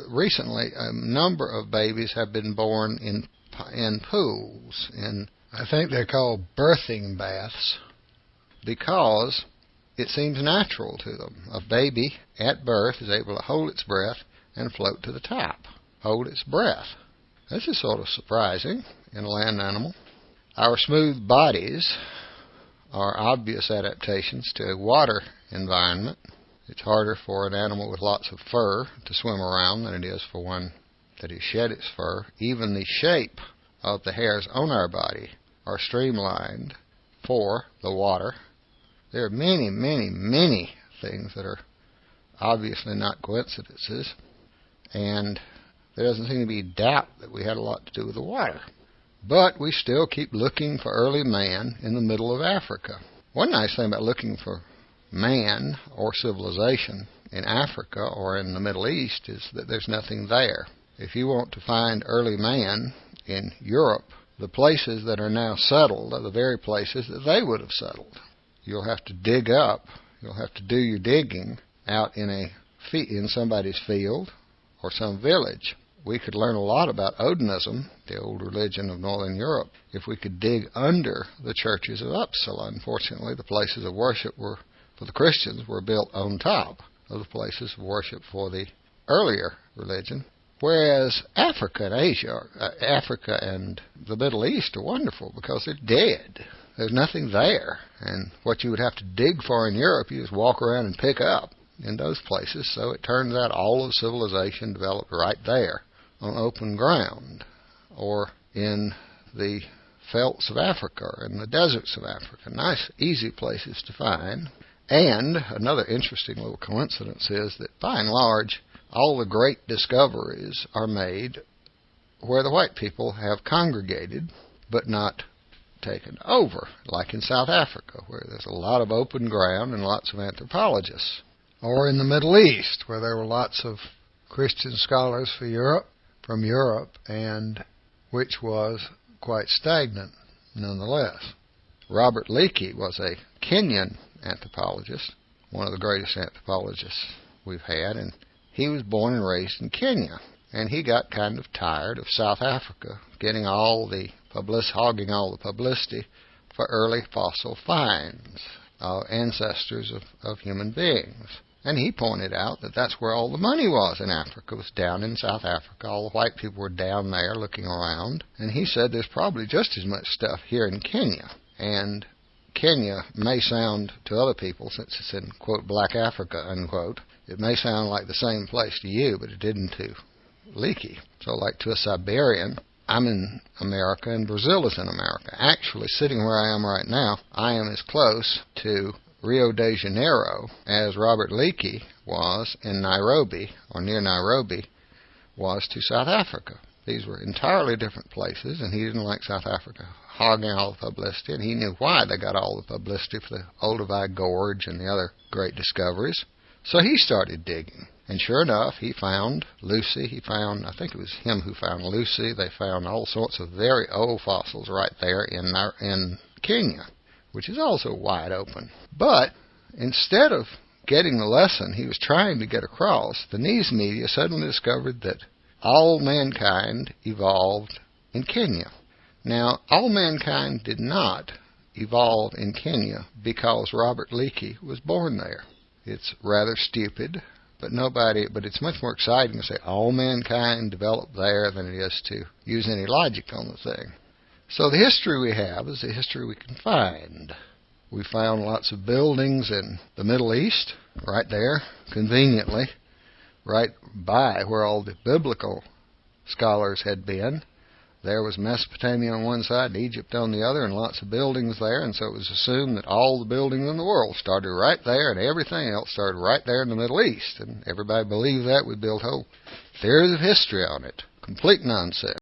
Recently, a number of babies have been born in pools, I think they're called birthing baths, because it seems natural to them. A baby at birth is able to hold its breath and float to the top. Hold its breath. This is sort of surprising in a land animal. Our smooth bodies are obvious adaptations to a water environment. It's harder for an animal with lots of fur to swim around than it is for one that has shed its fur. Even the shape of the hairs on our body are streamlined for the water. There are many, many, many things that are obviously not coincidences, and there doesn't seem to be doubt that we had a lot to do with the water. But we still keep looking for early man in the middle of Africa. One nice thing about looking for man or civilization in Africa or in the Middle East is that there's nothing there. If you want to find early man in Europe, the places that are now settled are the very places that they would have settled. You'll have to dig up, you'll have to do your digging out in somebody's field or some village. We could learn a lot about Odinism, the old religion of Northern Europe, if we could dig under the churches of Uppsala. Unfortunately, the places of worship for the Christians were built on top of the places of worship for the earlier religion. Whereas Africa and the Middle East are wonderful because they're dead. There's nothing there. And what you would have to dig for in Europe, you just walk around and pick up in those places. So it turns out all of civilization developed right there on open ground, or in the felts of Africa, or in the deserts of Africa. Nice, easy places to find. And another interesting little coincidence is that, by and large, all the great discoveries are made where the white people have congregated, but not taken over, like in South Africa, where there's a lot of open ground and lots of anthropologists. or in the Middle East, where there were lots of Christian scholars from Europe, and which was quite stagnant nonetheless. Robert Leakey was a Kenyan anthropologist, one of the greatest anthropologists we've had, and he was born and raised in Kenya. And he got kind of tired of South Africa hogging all the publicity for early fossil finds, ancestors of human beings. And he pointed out that that's where all the money was in Africa, was down in South Africa. All the white people were down there looking around. And he said there's probably just as much stuff here in Kenya. And Kenya may sound to other people, since it's in, quote, black Africa, unquote, it may sound like the same place to you, but it didn't to Leakey. So like to a Siberian, I'm in America and Brazil is in America. Actually, sitting where I am right now, I am as close to Rio de Janeiro as Robert Leakey was in Nairobi, or near Nairobi, was to South Africa. These were entirely different places, and he didn't like South Africa hogging all the publicity, and he knew why they got all the publicity for the Olduvai Gorge and the other great discoveries. So he started digging. And sure enough, he found Lucy. I think it was him who found Lucy. They found all sorts of very old fossils right there in Kenya, which is also wide open. But instead of getting the lesson he was trying to get across, the news media suddenly discovered that all mankind evolved in Kenya. Now, all mankind did not evolve in Kenya because Robert Leakey was born there. It's rather stupid, but it's much more exciting to say all mankind developed there than it is to use any logic on the thing. So the history we have is the history we can find. We found lots of buildings in the Middle East, right there, conveniently, right by where all the biblical scholars had been. There was Mesopotamia on one side and Egypt on the other, and lots of buildings there, and so it was assumed that all the buildings in the world started right there, and everything else started right there in the Middle East. And everybody believed that. We built whole theories of history on it. Complete nonsense.